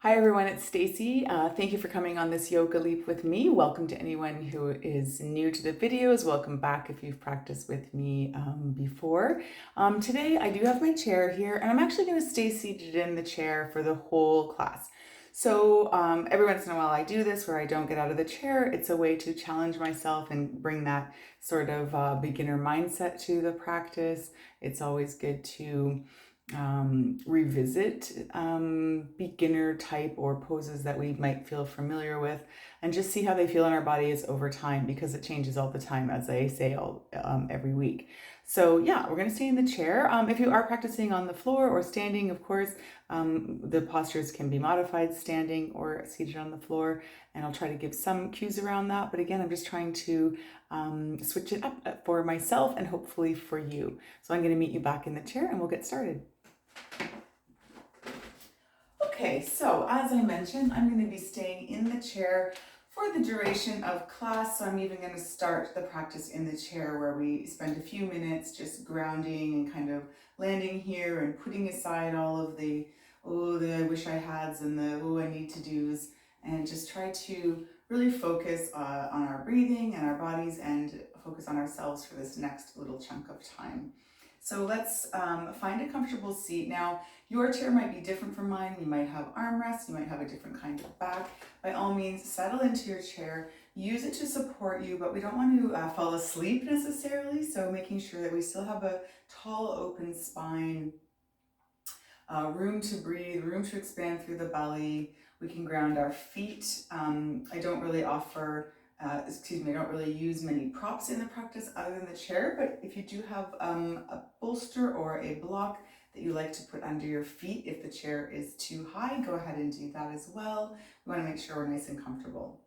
Hi everyone, it's Stacy. Thank you for coming on this yoga leap with me. Welcome to anyone who is new to the videos. Welcome back if you've practiced with me before. Today I do have my chair here and I'm actually going to stay seated in the chair for the whole class. So every once in a while I do this where I don't get out of the chair. It's a way to challenge myself and bring that sort of beginner mindset to the practice. It's always good to revisit beginner type or poses that we might feel familiar with and just see how they feel in our bodies over time, because it changes all the time, as I say every week. So yeah, we're going to stay in the chair. If you are practicing on the floor or standing, of course, the postures can be modified standing or seated on the floor, and I'll try to give some cues around that. But again, I'm just trying to switch it up for myself and hopefully for you. So I'm going to meet you back in the chair and we'll get started. Okay, so as I mentioned, I'm going to be staying in the chair for the duration of class. So I'm even going to start the practice in the chair, where we spend a few minutes just grounding and kind of landing here and putting aside all of the I wish I hads and the I need to do's, and just try to really focus on our breathing and our bodies and focus on ourselves for this next little chunk of time. So let's find a comfortable seat. Now, your chair might be different from mine. You might have armrests, you might have a different kind of back. By all means, settle into your chair, use it to support you, but we don't want to fall asleep necessarily. So making sure that we still have a tall, open spine, room to breathe, room to expand through the belly. We can ground our feet. I don't really I don't really use many props in the practice other than the chair, but if you do have a bolster or a block that you like to put under your feet, if the chair is too high, go ahead and do that as well. We want to make sure we're nice and comfortable.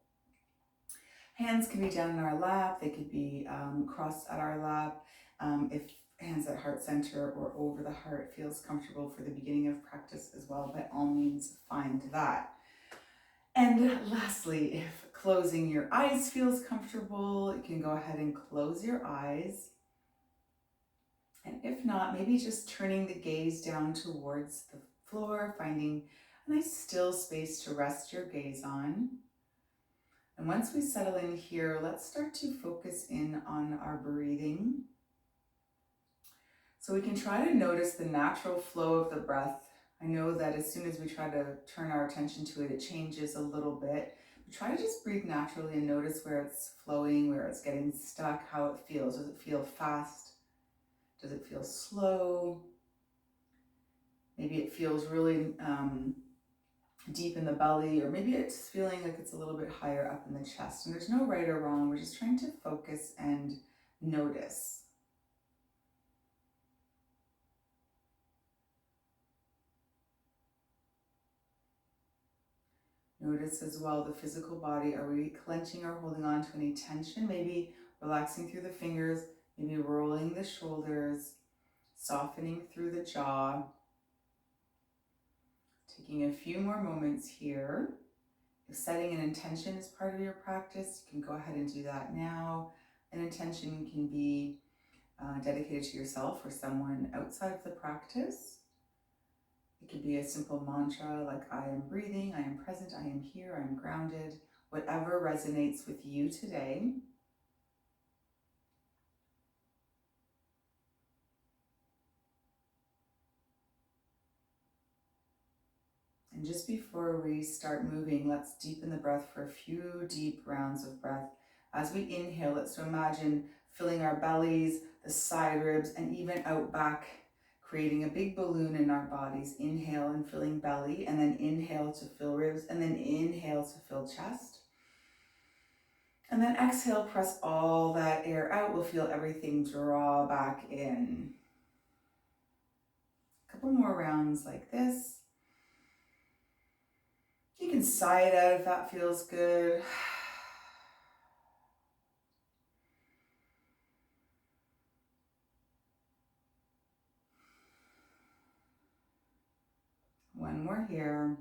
Hands can be down in our lap, they could be crossed at our lap. If hands at heart center or over the heart feels comfortable for the beginning of practice as well, by all means find that. And lastly, if closing your eyes feels comfortable, you can go ahead and close your eyes. And if not, maybe just turning the gaze down towards the floor, finding a nice still space to rest your gaze on. And once we settle in here, let's start to focus in on our breathing. So we can try to notice the natural flow of the breath. I know that as soon as we try to turn our attention to it, it changes a little bit. But try to just breathe naturally and notice where it's flowing, where it's getting stuck, how it feels. Does it feel fast? Does it feel slow? Maybe it feels really deep in the belly, or maybe it's feeling like it's a little bit higher up in the chest. And there's no right or wrong. We're just trying to focus and notice. Notice as well the physical body. Are we clenching or holding on to any tension? Maybe relaxing through the fingers, maybe rolling the shoulders, softening through the jaw. Taking a few more moments here. If setting an intention is part of your practice, you can go ahead and do that now. An intention can be dedicated to yourself or someone outside of the practice. It could be a simple mantra like I am breathing, I am present, I am here, I am grounded. Whatever resonates with you today. And just before we start moving, let's deepen the breath for a few deep rounds of breath. As we inhale, let's imagine filling our bellies, the side ribs, and even out back, creating a big balloon in our bodies. Inhale and filling belly, and then inhale to fill ribs, and then inhale to fill chest. And then exhale, press all that air out. We'll feel everything draw back in. A couple more rounds like this. You can sigh it out if that feels good. One more here.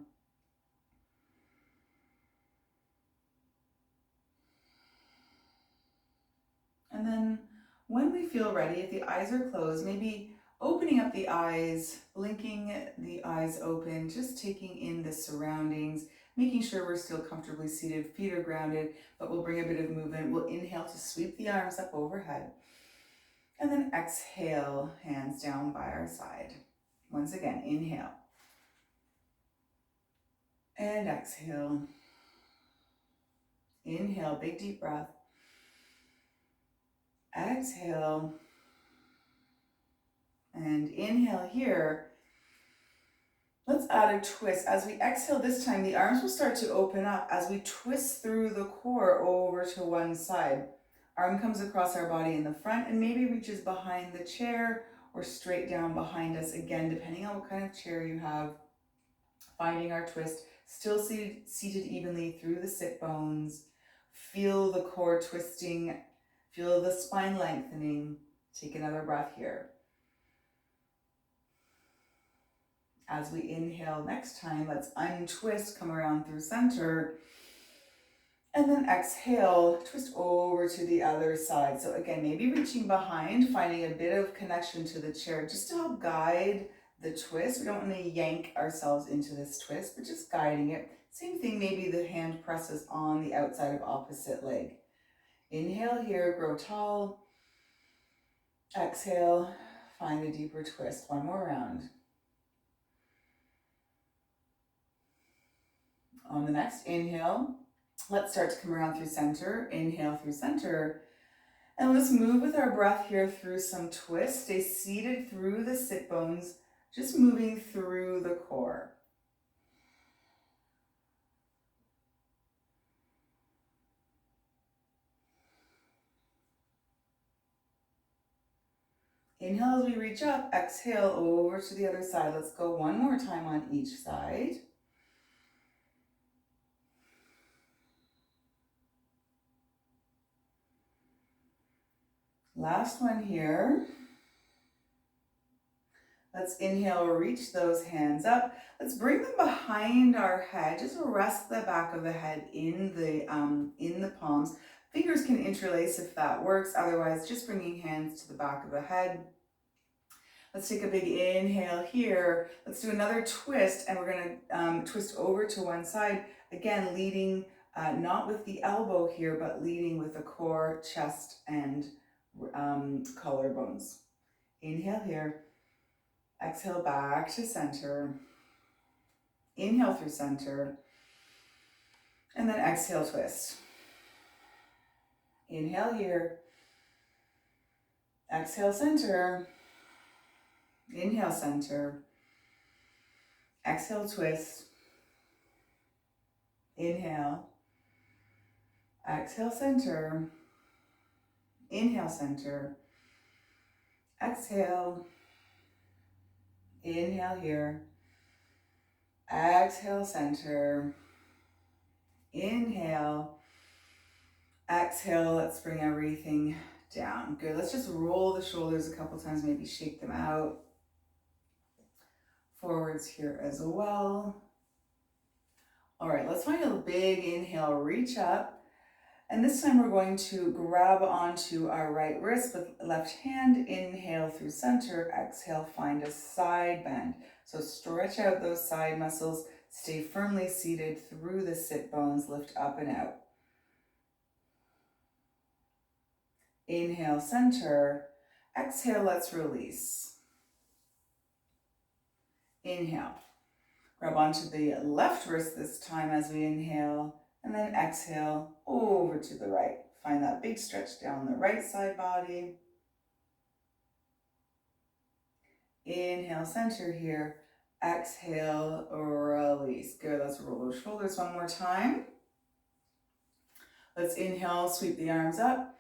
And then when we feel ready, if the eyes are closed, maybe Opening up the eyes, blinking the eyes open, just taking in the surroundings, making sure we're still comfortably seated, feet are grounded, but we'll bring a bit of movement. We'll inhale to sweep the arms up overhead. And then exhale, hands down by our side. Once again, inhale. And exhale. Inhale, big deep breath. Exhale. And inhale here. Let's add a twist. As we exhale this time, the arms will start to open up as we twist through the core over to one side. Arm comes across our body in the front and maybe reaches behind the chair or straight down behind us, again, depending on what kind of chair you have. Finding our twist, still seated evenly through the sit bones. Feel the core twisting, feel the spine lengthening. Take another breath here. As we inhale next time, let's untwist, come around through center. And then exhale, twist over to the other side. So again, maybe reaching behind, finding a bit of connection to the chair just to help guide the twist. We don't want to yank ourselves into this twist, but just guiding it. Same thing, maybe the hand presses on the outside of opposite leg. Inhale here, grow tall. Exhale, find a deeper twist. One more round. On the next inhale, let's start to come around through center. Inhale through center. And let's move with our breath here through some twists. Stay seated through the sit bones, just moving through the core. Inhale as we reach up, exhale over to the other side. Let's go one more time on each side. Last one here. Let's inhale, reach those hands up. Let's bring them behind our head. Just rest the back of the head in the palms. Fingers can interlace if that works. Otherwise, just bringing hands to the back of the head. Let's take a big inhale here. Let's do another twist, and we're going to twist over to one side. Again, leading not with the elbow here, but leading with the core, chest, and collarbones. Inhale here. Exhale back to center. Inhale through center. And then exhale, twist. Inhale here. Exhale, center. Inhale, center. Exhale, twist. Inhale. Exhale, center. Inhale, center. Exhale. Inhale here. Exhale, center. Inhale. Exhale, let's bring everything down. Good, let's just roll the shoulders a couple times, maybe shake them out. Forwards here as well. All right, let's find a big inhale, reach up. And this time we're going to grab onto our right wrist with left hand. Inhale through center, exhale, find a side bend. So stretch out those side muscles, stay firmly seated through the sit bones, lift up and out. Inhale, center. Exhale, let's release. Inhale. Grab onto the left wrist this time as we inhale, and then exhale over to the right. Find that big stretch down the right side body. Inhale, center here. Exhale, release. Good, let's roll those shoulders one more time. Let's inhale, sweep the arms up.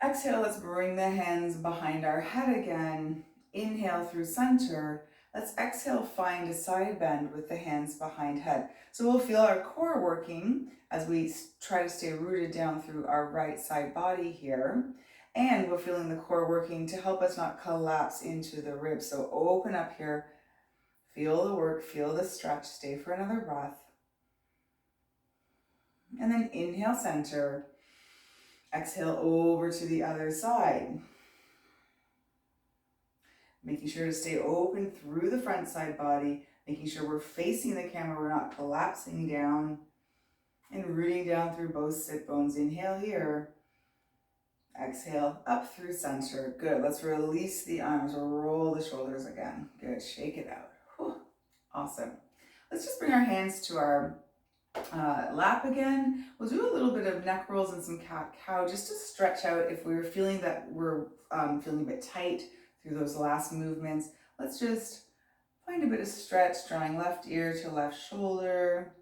Exhale, let's bring the hands behind our head again. Inhale through center. Let's exhale, find a side bend with the hands behind head. So we'll feel our core working as we try to stay rooted down through our right side body here. And we're feeling the core working to help us not collapse into the ribs. So open up here, feel the work, feel the stretch, stay for another breath. And then inhale, center. Exhale over to the other side. Making sure to stay open through the front side body, making sure we're facing the camera, we're not collapsing down, and rooting down through both sit bones. Inhale here. Exhale, up through center. Good. Let's release the arms. Roll the shoulders again. Good. Shake it out. Whew. Awesome. Let's just bring our hands to our lap again. We'll do a little bit of neck rolls and some cat-cow just to stretch out if we're feeling that we're feeling a bit tight through those last movements. Let's just find a bit of stretch, drawing left ear to left shoulder,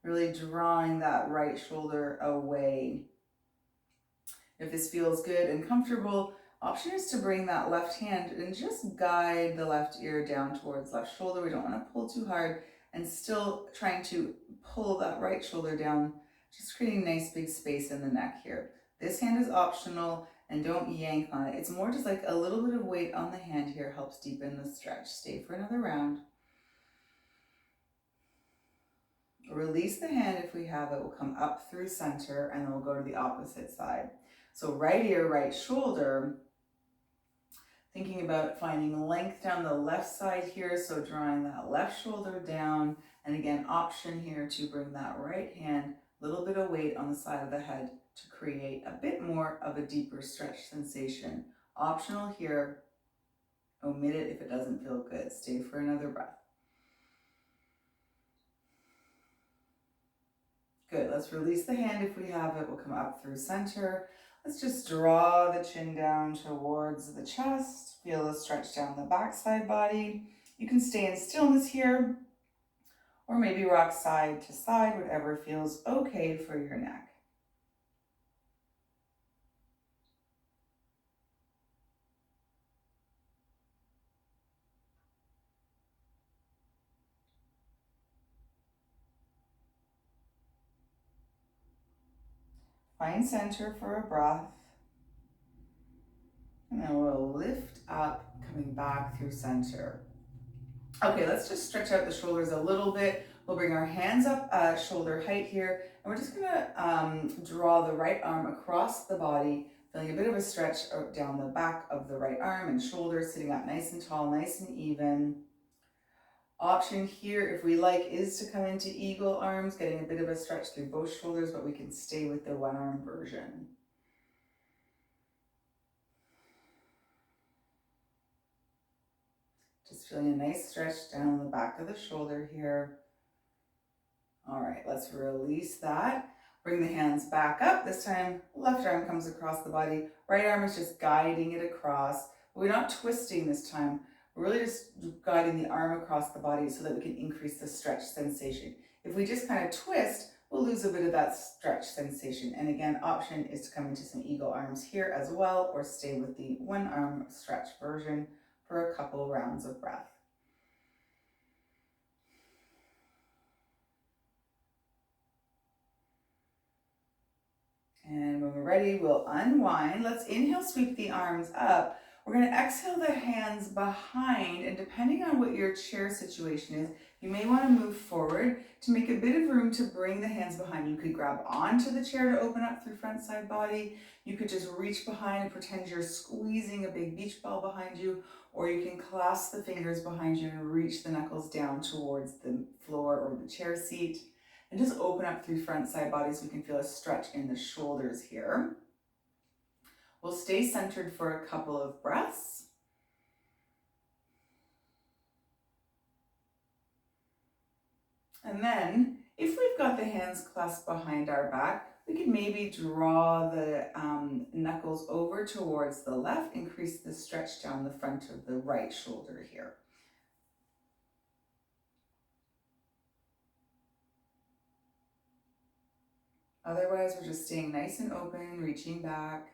really drawing that right shoulder away. If this feels good and comfortable, option is to bring that left hand and just guide the left ear down towards left shoulder. We don't want to pull too hard, and still trying to pull that right shoulder down, just creating a nice big space in the neck here. This hand is optional, and don't yank on it. It's more just like a little bit of weight on the hand here helps deepen the stretch. Stay for another round. Release the hand if we have it. We'll come up through center, and then we'll go to the opposite side. So right ear, right shoulder, thinking about finding length down the left side here, so drawing that left shoulder down, and again, option here to bring that right hand, a little bit of weight on the side of the head to create a bit more of a deeper stretch sensation. Optional here, omit it if it doesn't feel good. Stay for another breath. Good, let's release the hand if we have it. We'll come up through center. Let's just draw the chin down towards the chest. Feel the stretch down the backside body. You can stay in stillness here, or maybe rock side to side, whatever feels okay for your neck. Find center for a breath. And then we'll lift up, coming back through center. Okay, let's just stretch out the shoulders a little bit. We'll bring our hands up shoulder height here, and we're just gonna draw the right arm across the body, feeling a bit of a stretch down the back of the right arm and shoulder, sitting up nice and tall, nice and even. Option here, if we like, is to come into eagle arms, getting a bit of a stretch through both shoulders, but we can stay with the one arm version. Just feeling a nice stretch down the back of the shoulder here. All right, let's release that. Bring the hands back up. This time, left arm comes across the body. Right arm is just guiding it across. We're not twisting this time. We're really just guiding the arm across the body so that we can increase the stretch sensation. If we just kind of twist, we'll lose a bit of that stretch sensation. And again, option is to come into some eagle arms here as well, or stay with the one arm stretch version for a couple rounds of breath. And when we're ready, we'll unwind. Let's inhale, sweep the arms up. We're going to exhale the hands behind, and depending on what your chair situation is, you may want to move forward to make a bit of room to bring the hands behind. You could grab onto the chair to open up through front side body. You could just reach behind and pretend you're squeezing a big beach ball behind you, or you can clasp the fingers behind you and reach the knuckles down towards the floor or the chair seat. And just open up through front side body so we can feel a stretch in the shoulders here. We'll stay centered for a couple of breaths. And then, if we've got the hands clasped behind our back, we could maybe draw the knuckles over towards the left, increase the stretch down the front of the right shoulder here. Otherwise, we're just staying nice and open, reaching back.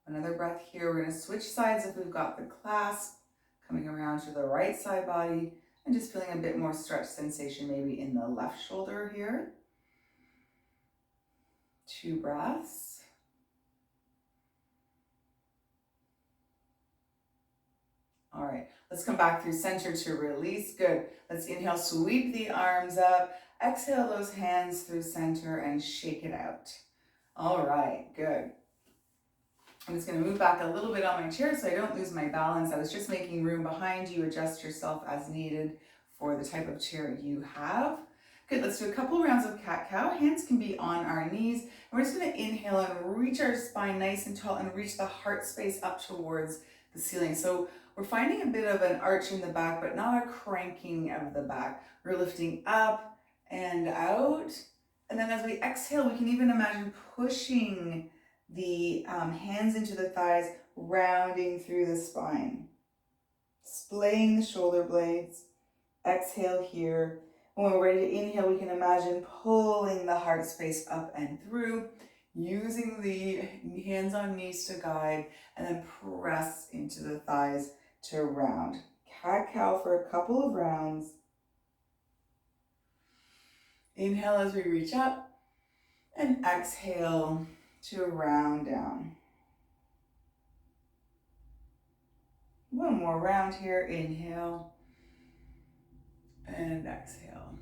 Another breath here. We're going to switch sides if we've got the clasp, coming around to the right side body, and just feeling a bit more stretch sensation maybe in the left shoulder here. 2 breaths. All right, let's come back through center to release. Good. Let's inhale, sweep the arms up. Exhale those hands through center and shake it out. All right, good. I'm just going to move back a little bit on my chair so I don't lose my balance. I was just making room behind you. Adjust yourself as needed for the type of chair you have. Good, let's do a couple rounds of cat-cow. Hands can be on our knees. And we're just going to inhale and reach our spine nice and tall and reach the heart space up towards the ceiling. So we're finding a bit of an arch in the back, but not a cranking of the back. We're lifting up and out. And then as we exhale, we can even imagine pushing the hands into the thighs, rounding through the spine. Splaying the shoulder blades. Exhale here. When we're ready to inhale, we can imagine pulling the heart space up and through, using the hands on knees to guide, and then press into the thighs to round. Cat-cow for a couple of rounds. Inhale as we reach up, and exhale to round down. One more round here. Inhale and exhale.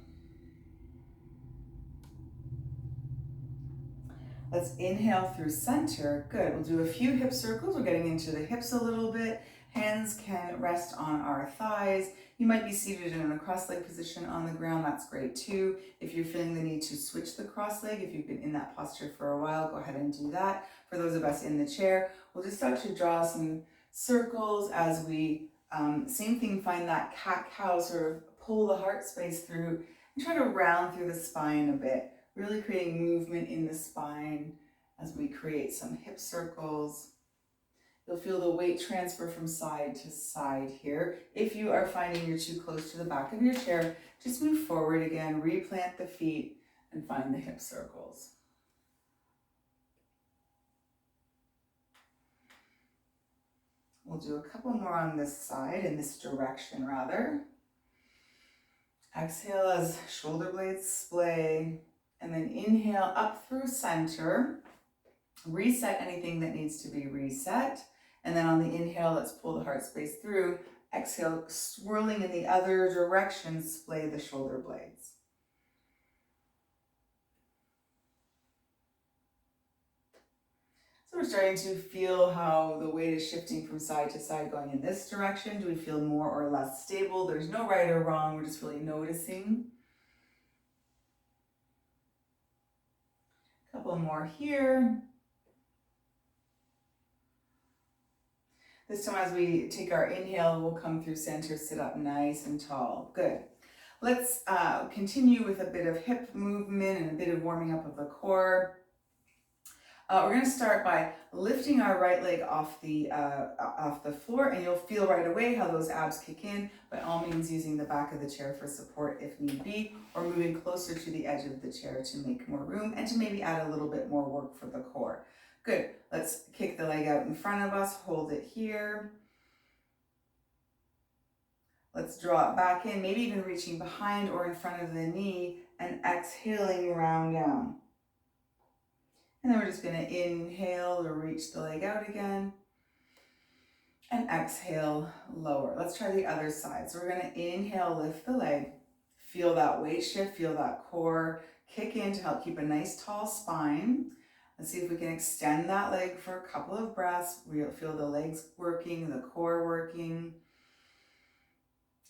Let's inhale through center. Good. We'll do a few hip circles. We're getting into the hips a little bit. Hands can rest on our thighs. You might be seated in a cross-leg position on the ground. That's great too. If you're feeling the need to switch the cross-leg, if you've been in that posture for a while, go ahead and do that. For those of us in the chair, we'll just start to draw some circles as we, same thing, find that cat-cow, sort of pull the heart space through and try to round through the spine a bit. Really creating movement in the spine as we create some hip circles. You'll feel the weight transfer from side to side here. If you are finding you're too close to the back of your chair, just move forward again, replant the feet, and find the hip circles. We'll do a couple more on this side, in this direction rather. Exhale as shoulder blades splay. And then inhale up through center, reset anything that needs to be reset. And then on the inhale, let's pull the heart space through. Exhale, swirling in the other direction, splay the shoulder blades. So we're starting to feel how the weight is shifting from side to side, going in this direction. Do we feel more or less stable? There's no right or wrong. We're just really noticing. Couple more here. This time as we take our inhale, we'll come through center, sit up nice and tall. Good. Let's continue with a bit of hip movement and a bit of warming up of the core. We're going to start by lifting our right leg off the floor, and you'll feel right away how those abs kick in. By all means, using the back of the chair for support if need be, or moving closer to the edge of the chair to make more room and to maybe add a little bit more work for the core. Good. Let's kick the leg out in front of us, hold it here. Let's draw it back in, maybe even reaching behind or in front of the knee, and exhaling round down. And then we're just going to inhale to reach the leg out again. And exhale, lower. Let's try the other side. So we're going to inhale, lift the leg. Feel that weight shift, feel that core kick in to help keep a nice tall spine. Let's see if we can extend that leg for a couple of breaths. We'll feel the legs working, the core working.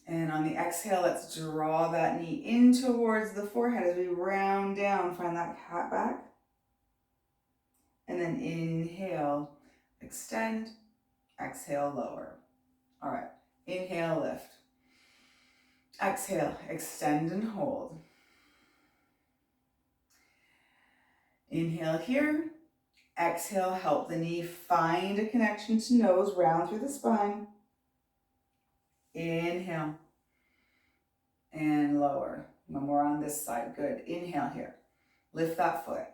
And on the exhale, let's draw that knee in towards the forehead as we round down. Find that cat back. And then inhale, extend, exhale, lower. All right, inhale, lift. Exhale, extend and hold. Inhale here. Exhale, help the knee find a connection to nose, round through the spine. Inhale and lower. One more on this side. Good. Inhale here. Lift that foot.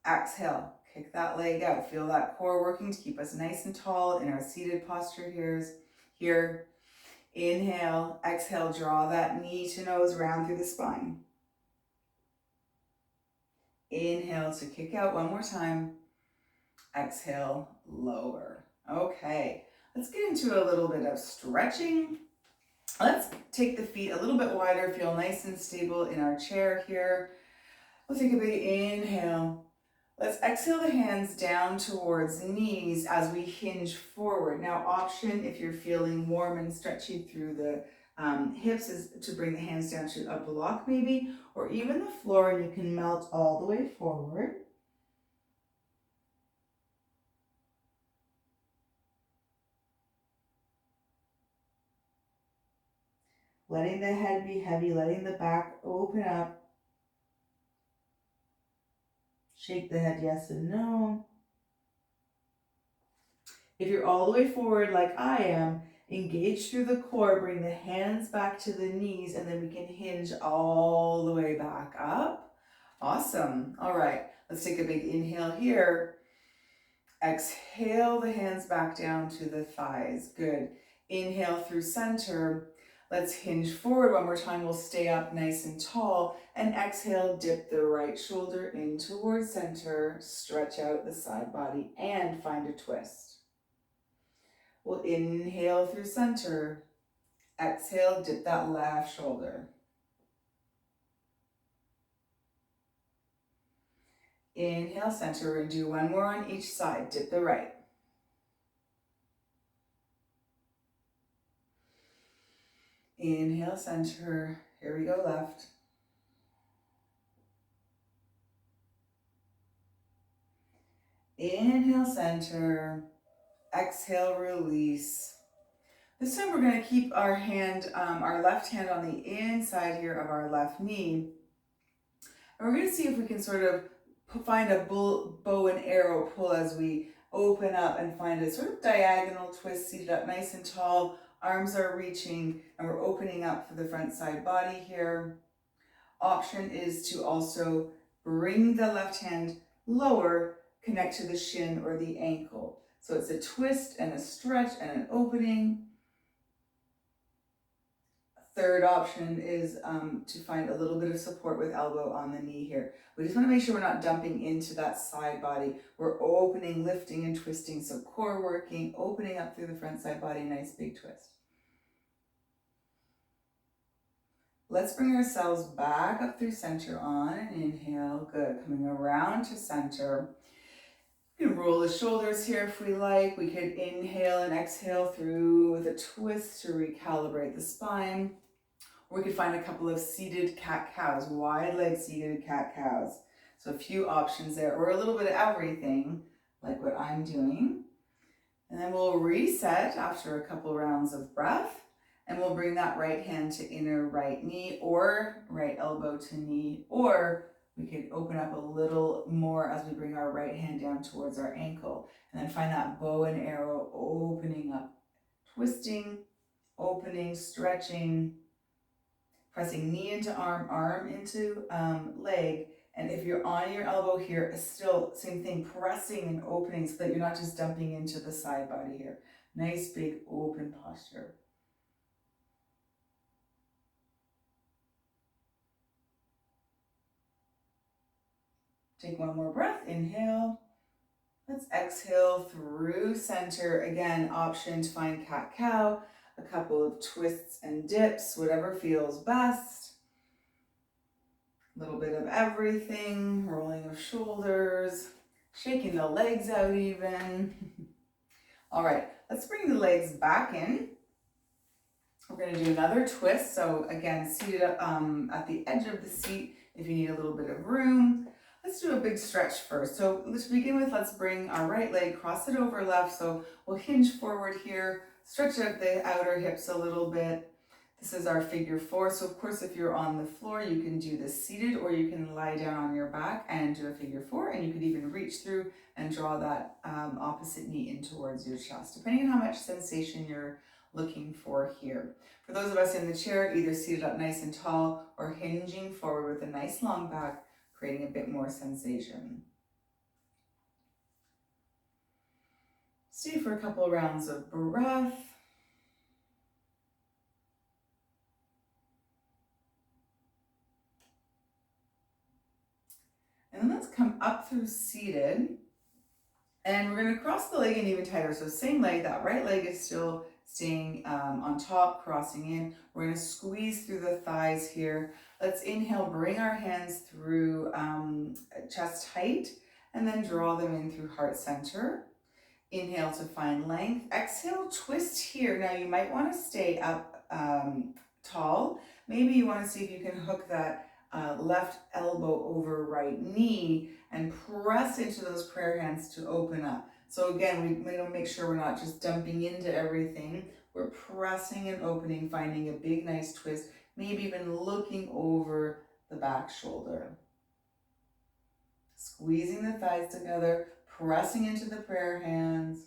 Exhale. Kick that leg out. Feel that core working to keep us nice and tall in our seated posture here. Inhale. Exhale. Draw that knee to nose, round through the spine. Inhale to kick out one more time. Exhale. Lower. Okay. Let's get into a little bit of stretching. Let's take the feet a little bit wider, feel nice and stable in our chair here. We'll take a big inhale, Let's exhale the hands down towards knees as we hinge forward. Now, option if you're feeling warm and stretchy through the hips is to bring the hands down to a block maybe, or even the floor, and you can melt all the way forward. Letting the head be heavy, letting the back open up. Shake the head yes and no. If you're all the way forward like I am, engage through the core, bring the hands back to the knees, and then we can hinge all the way back up. Awesome. All right, let's take a big inhale here. Exhale the hands back down to the thighs. Good. Inhale through center. Let's hinge forward one more time. We'll stay up nice and tall. And exhale, dip the right shoulder in towards center. Stretch out the side body and find a twist. We'll inhale through center. Exhale, dip that left shoulder. Inhale, center, and do one more on each side. Dip the right. Inhale, center. Here we go, left. Inhale, center. Exhale, release. This time we're going to keep our hand, our left hand on the inside here of our left knee. And we're going to see if we can sort of find a bow and arrow pull as we open up and find a sort of diagonal twist, seated up nice and tall. Arms are reaching and we're opening up for the front side body here. Option is to also bring the left hand lower, connect to the shin or the ankle. So it's a twist and a stretch and an opening. Third option is to find a little bit of support with elbow on the knee here. We just want to make sure we're not dumping into that side body. We're opening, lifting, and twisting. So core working, opening up through the front side body, nice big twist. Let's bring ourselves back up through center on an inhale. Good. Coming around to center. We can roll the shoulders here if we like. We could inhale and exhale through with a twist to recalibrate the spine. Or we could find a couple of seated cat-cows, wide leg seated cat-cows. So a few options there, or a little bit of everything, like what I'm doing. And then we'll reset after a couple rounds of breath, and we'll bring that right hand to inner right knee, or right elbow to knee, or we could open up a little more as we bring our right hand down towards our ankle. And then find that bow and arrow, opening up, twisting, opening, stretching, pressing knee into arm, arm into leg. And if you're on your elbow here, still same thing, pressing and opening so that you're not just dumping into the side body here. Nice big open posture. Take one more breath, inhale. Let's exhale through center. Again, option to find cat-cow, a couple of twists and dips, whatever feels best. A little bit of everything, rolling of shoulders, shaking the legs out even. All right, let's bring the legs back in. We're going to do another twist. So again, seated at the edge of the seat if you need a little bit of room. Let's do a big stretch first. So to begin with, let's bring our right leg, cross it over left. So we'll hinge forward here, stretch out the outer hips a little bit. This is our figure four. So of course, if you're on the floor, you can do this seated, or you can lie down on your back and do a figure four. And you could even reach through and draw that opposite knee in towards your chest, depending on how much sensation you're looking for here. For those of us in the chair, either seated up nice and tall or hinging forward with a nice long back, creating a bit more sensation. Stay for a couple rounds of breath. And then let's come up through seated. And we're going to cross the leg in even tighter. So same leg, that right leg is still staying on top, crossing in. We're going to squeeze through the thighs here. Let's inhale, bring our hands through chest height, and then draw them in through heart center. Inhale to find length. Exhale, twist here. Now you might want to stay up tall. Maybe you want to see if you can hook that left elbow over right knee and press into those prayer hands to open up. So again, we want to make sure we're not just dumping into everything. We're pressing and opening, finding a big, nice twist, maybe even looking over the back shoulder. Squeezing the thighs together, pressing into the prayer hands.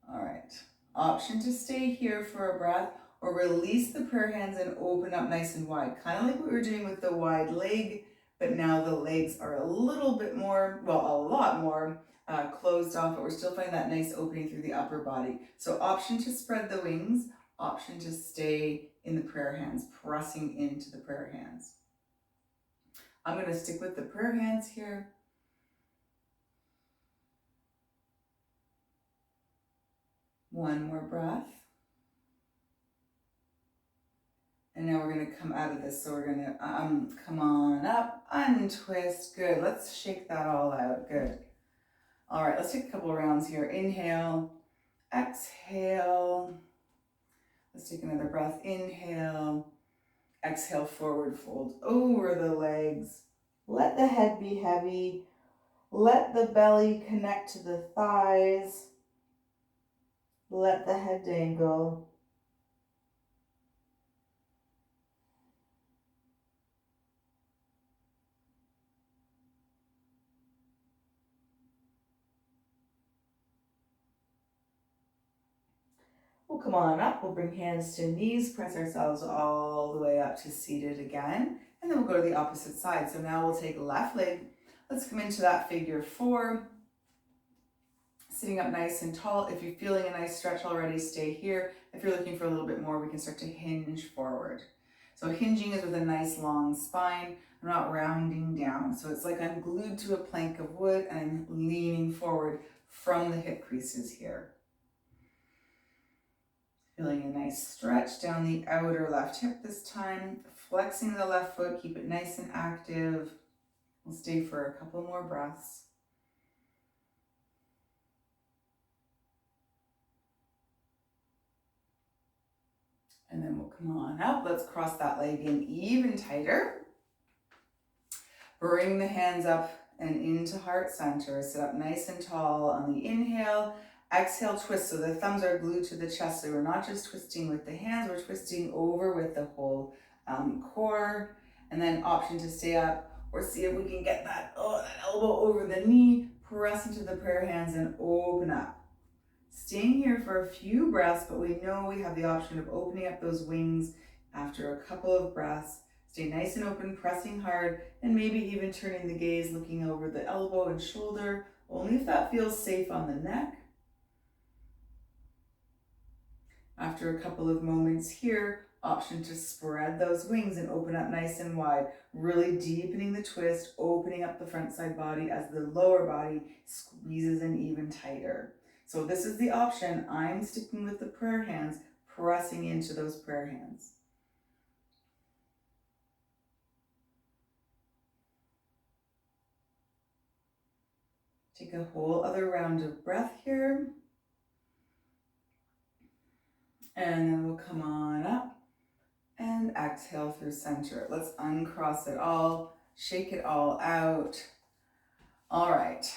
All right, option to stay here for a breath or release the prayer hands and open up nice and wide. Kind of like what we were doing with the wide leg, but now the legs are a little bit more, well, a lot more closed off, but we're still finding that nice opening through the upper body. So option to spread the wings, option to stay in the prayer hands, pressing into the prayer hands. I'm going to stick with the prayer hands here. One more breath. And now we're going to come out of this. So we're going to come on up, untwist. Good. Let's shake that all out. Good. All right, let's take a couple of rounds here. Inhale, exhale. Let's take another breath. Inhale, exhale, forward fold over the legs. Let the head be heavy. Let the belly connect to the thighs. Let the head dangle. We'll come on up, we'll bring hands to knees, press ourselves all the way up to seated again, and then we'll go to the opposite side. So now we'll take left leg, let's come into that figure four, sitting up nice and tall. If you're feeling a nice stretch already, stay here. If you're looking for a little bit more, we can start to hinge forward. So hinging is with a nice long spine. I'm not rounding down. So it's like I'm glued to a plank of wood and I'm leaning forward from the hip creases here. Feeling a nice stretch down the outer left hip this time. Flexing the left foot, keep it nice and active. We'll stay for a couple more breaths. And then we'll come on up. Let's cross that leg in even tighter. Bring the hands up and into heart center. Sit up nice and tall on the inhale. Exhale, twist. So the thumbs are glued to the chest. So we're not just twisting with the hands, we're twisting over with the whole core. And then option to stay up or see if we can get that elbow over the knee. Press into the prayer hands and open up. Staying here for a few breaths, but we know we have the option of opening up those wings after a couple of breaths. Stay nice and open, pressing hard, and maybe even turning the gaze, looking over the elbow and shoulder, only if that feels safe on the neck. After a couple of moments here, option to spread those wings and open up nice and wide, really deepening the twist, opening up the front side body as the lower body squeezes in even tighter. So this is the option. I'm sticking with the prayer hands, pressing into those prayer hands. Take a whole other round of breath here. And then we'll come on up and exhale through center. Let's uncross it all, shake it all out. All right.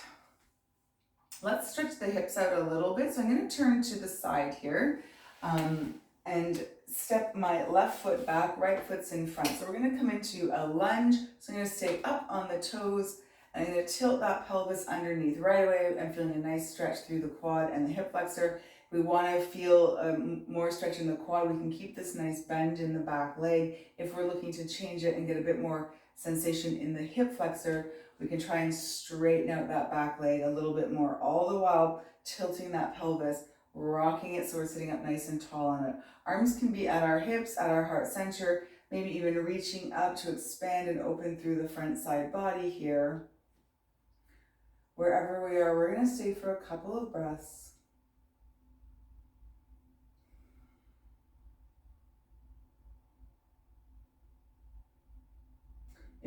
Let's stretch the hips out a little bit. So I'm going to turn to the side here and step my left foot back, right foot's in front. So we're going to come into a lunge. So I'm going to stay up on the toes and I'm going to tilt that pelvis underneath. Right away, I'm feeling a nice stretch through the quad and the hip flexor. We want to feel more stretch in the quad. We can keep this nice bend in the back leg. If we're looking to change it and get a bit more sensation in the hip flexor, we can try and straighten out that back leg a little bit more, all the while tilting that pelvis, rocking it so we're sitting up nice and tall on it. Arms can be at our hips, at our heart center, maybe even reaching up to expand and open through the front side body here. Wherever we are, we're going to stay for a couple of breaths.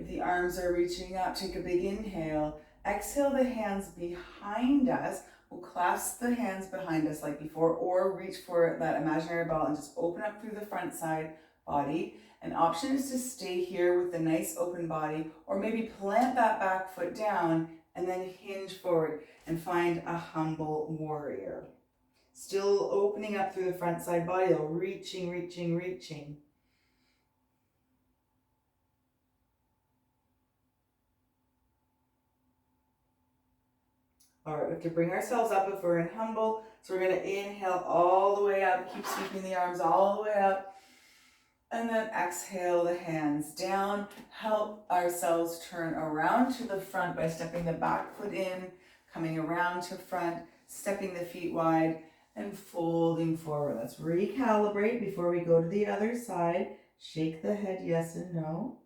If the arms are reaching up, take a big inhale. Exhale the hands behind us. We'll clasp the hands behind us like before, or reach for that imaginary ball and just open up through the front side body. An option is to stay here with the nice open body, or maybe plant that back foot down and then hinge forward and find a humble warrior. Still opening up through the front side body, though, reaching, reaching, reaching. All right, we have to bring ourselves up if we're in humble. So we're going to inhale all the way up, keep sweeping the arms all the way up. And then exhale the hands down. Help ourselves turn around to the front by stepping the back foot in, coming around to front, stepping the feet wide, and folding forward. Let's recalibrate before we go to the other side. Shake the head yes and no.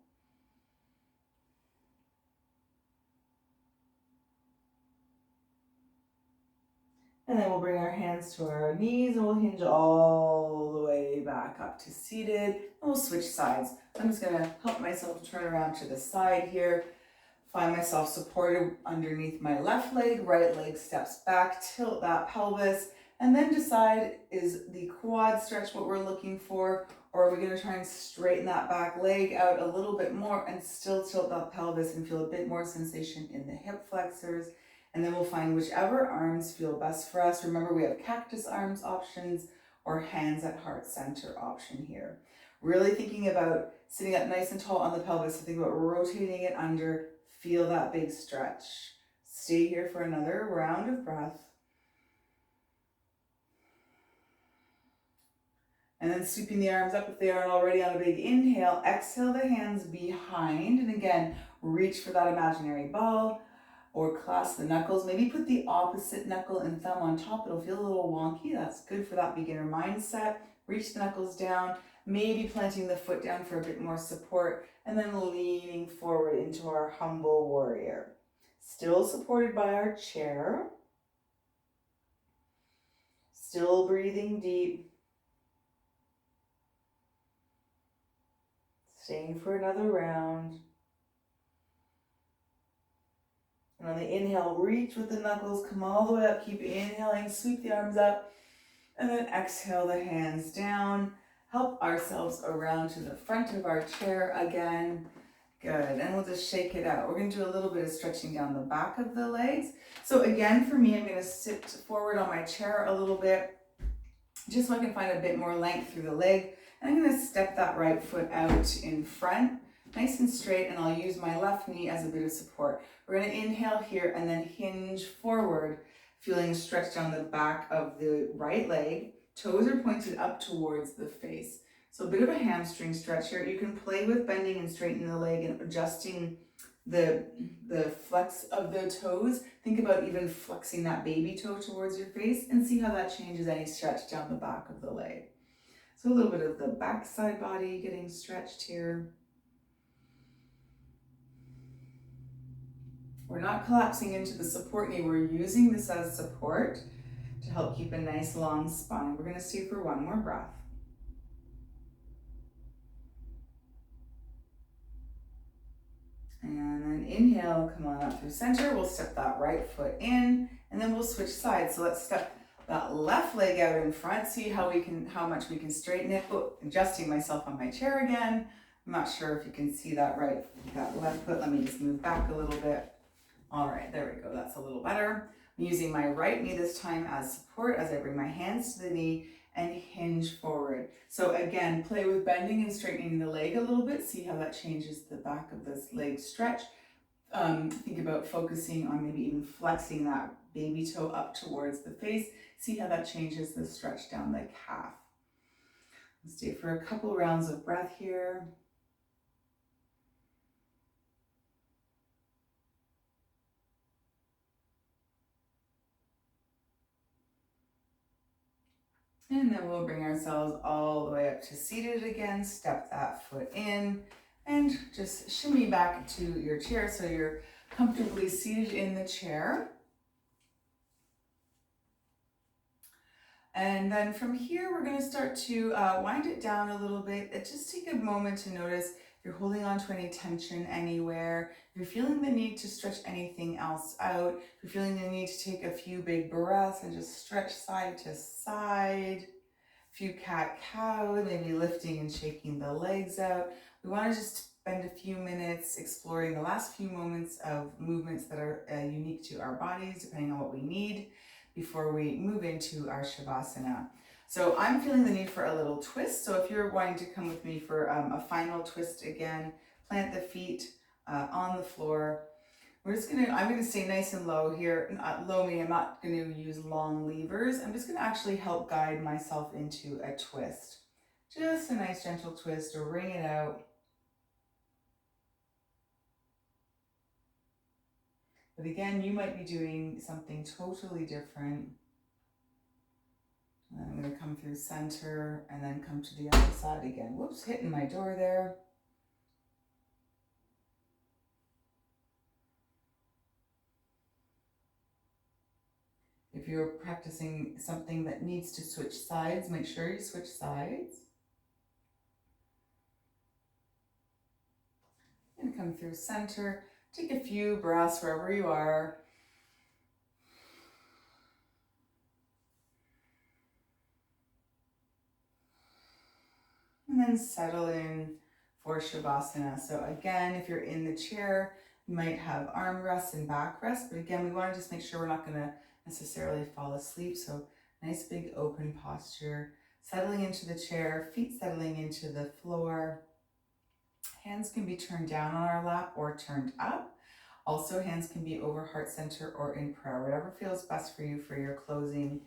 And then we'll bring our hands to our knees and we'll hinge all the way back up to seated. And we'll switch sides. I'm just gonna help myself turn around to the side here. Find myself supported underneath my left leg, right leg steps back, tilt that pelvis, and then decide, is the quad stretch what we're looking for, or are we gonna try and straighten that back leg out a little bit more and still tilt that pelvis and feel a bit more sensation in the hip flexors. And then we'll find whichever arms feel best for us. Remember, we have cactus arms options or hands at heart center option here. Really thinking about sitting up nice and tall on the pelvis. So think about rotating it under. Feel that big stretch. Stay here for another round of breath. And then sweeping the arms up if they aren't already on a big inhale. Exhale the hands behind. And again, reach for that imaginary ball or clasp the knuckles. Maybe put the opposite knuckle and thumb on top. It'll feel a little wonky. That's good for that beginner mindset. Reach the knuckles down. Maybe planting the foot down for a bit more support, and then leaning forward into our humble warrior. Still supported by our chair. Still breathing deep. Staying for another round. And on the inhale, reach with the knuckles, come all the way up, keep inhaling, sweep the arms up, and then exhale the hands down. Help ourselves around to the front of our chair again. Good, and we'll just shake it out. We're gonna do a little bit of stretching down the back of the legs. So again, for me, I'm gonna sit forward on my chair a little bit, just so I can find a bit more length through the leg. And I'm gonna step that right foot out in front, nice and straight, and I'll use my left knee as a bit of support. We're gonna inhale here and then hinge forward, feeling a stretch down the back of the right leg. Toes are pointed up towards the face. So a bit of a hamstring stretch here. You can play with bending and straightening the leg and adjusting the flex of the toes. Think about even flexing that baby toe towards your face and see how that changes any stretch down the back of the leg. So a little bit of the backside body getting stretched here. We're not collapsing into the support knee. We're using this as support to help keep a nice long spine. We're gonna stay for one more breath. And then inhale, come on up through center. We'll step that right foot in and then we'll switch sides. So let's step that left leg out in front. See how much we can straighten it. Oh, adjusting myself on my chair again. I'm not sure if you can see that left foot. Let me just move back a little bit. All right, there we go. That's a little better. I'm using my right knee this time as support as I bring my hands to the knee and hinge forward. So again, play with bending and straightening the leg a little bit. See how that changes the back of this leg stretch. Think about focusing on maybe even flexing that baby toe up towards the face. See how that changes the stretch down the calf. Let's stay for a couple rounds of breath here. And then we'll bring ourselves all the way up to seated again. Step that foot in and just shimmy back to your chair so you're comfortably seated in the chair. And then from here, we're going to start to wind it down a little bit. Just take a moment to notice if you're holding on to any tension anywhere, if you're feeling the need to stretch anything else out, if you're feeling the need to take a few big breaths and just stretch side to side, a few cat-cows, maybe lifting and shaking the legs out. We want to just spend a few minutes exploring the last few moments of movements that are unique to our bodies, depending on what we need, before we move into our Shavasana. So I'm feeling the need for a little twist. So if you're wanting to come with me for a final twist again, plant the feet on the floor. I'm gonna stay nice and low here. Low me, I'm not gonna use long levers. I'm just gonna actually help guide myself into a twist. Just a nice gentle twist, or wring it out. But again, you might be doing something totally different. And I'm going to come through center and then come to the other side again. Whoops, hitting my door there. If you're practicing something that needs to switch sides, make sure you switch sides. And come through center. Take a few breaths wherever you are. And then settle in for Shavasana. So again, if you're in the chair, you might have arm rests and back rests, but again, we want to just make sure we're not going to necessarily fall asleep. So nice big open posture, settling into the chair, feet settling into the floor. Hands can be turned down on our lap or turned up. Also, hands can be over heart center or in prayer, whatever feels best for you for your closing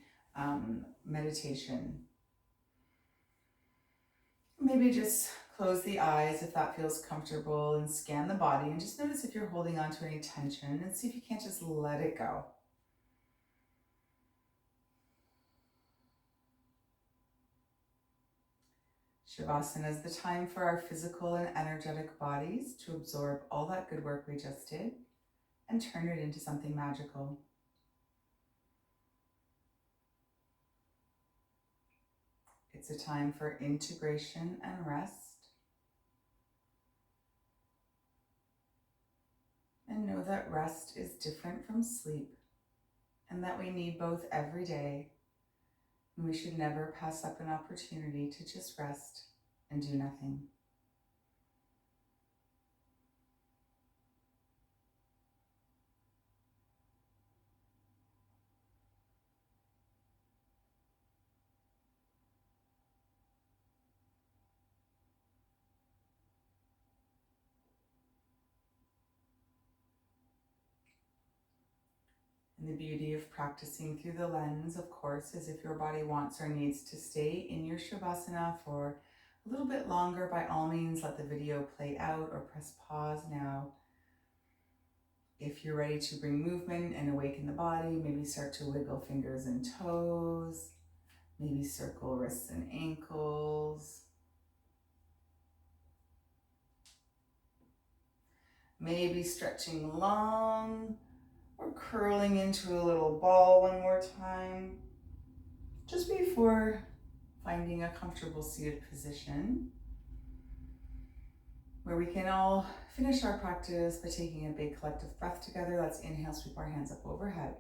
meditation. Maybe just close the eyes if that feels comfortable and scan the body, and just notice if you're holding on to any tension and see if you can't just let it go. Shavasana is the time for our physical and energetic bodies to absorb all that good work we just did and turn it into something magical. It's a time for integration and rest. And know that rest is different from sleep, and that we need both every day. And we should never pass up an opportunity to just rest and do nothing. And the beauty of practicing through the lens, of course, is if your body wants or needs to stay in your Shavasana for a little bit longer, by all means, let the video play out or press pause now. If you're ready to bring movement and awaken the body, maybe start to wiggle fingers and toes, maybe circle wrists and ankles. Maybe stretching long, or curling into a little ball one more time, just before finding a comfortable seated position where we can all finish our practice by taking a big collective breath together. Let's inhale, sweep our hands up overhead.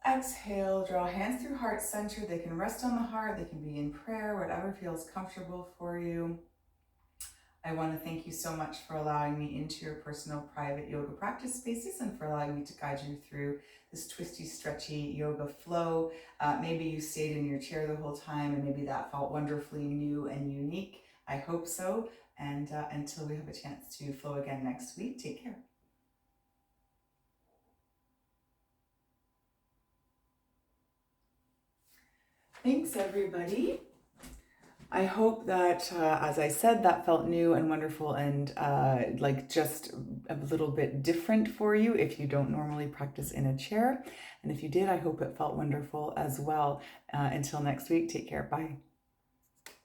Exhale, draw hands through heart center. They can rest on the heart, they can be in prayer, whatever feels comfortable for you. I want to thank you so much for allowing me into your personal private yoga practice spaces and for allowing me to guide you through this twisty, stretchy yoga flow. Maybe you stayed in your chair the whole time and maybe that felt wonderfully new and unique. I hope so. And until we have a chance to flow again next week, take care. Thanks, everybody. I hope that, as I said, that felt new and wonderful and like just a little bit different for you if you don't normally practice in a chair. And if you did, I hope it felt wonderful as well. Until next week, take care. Bye.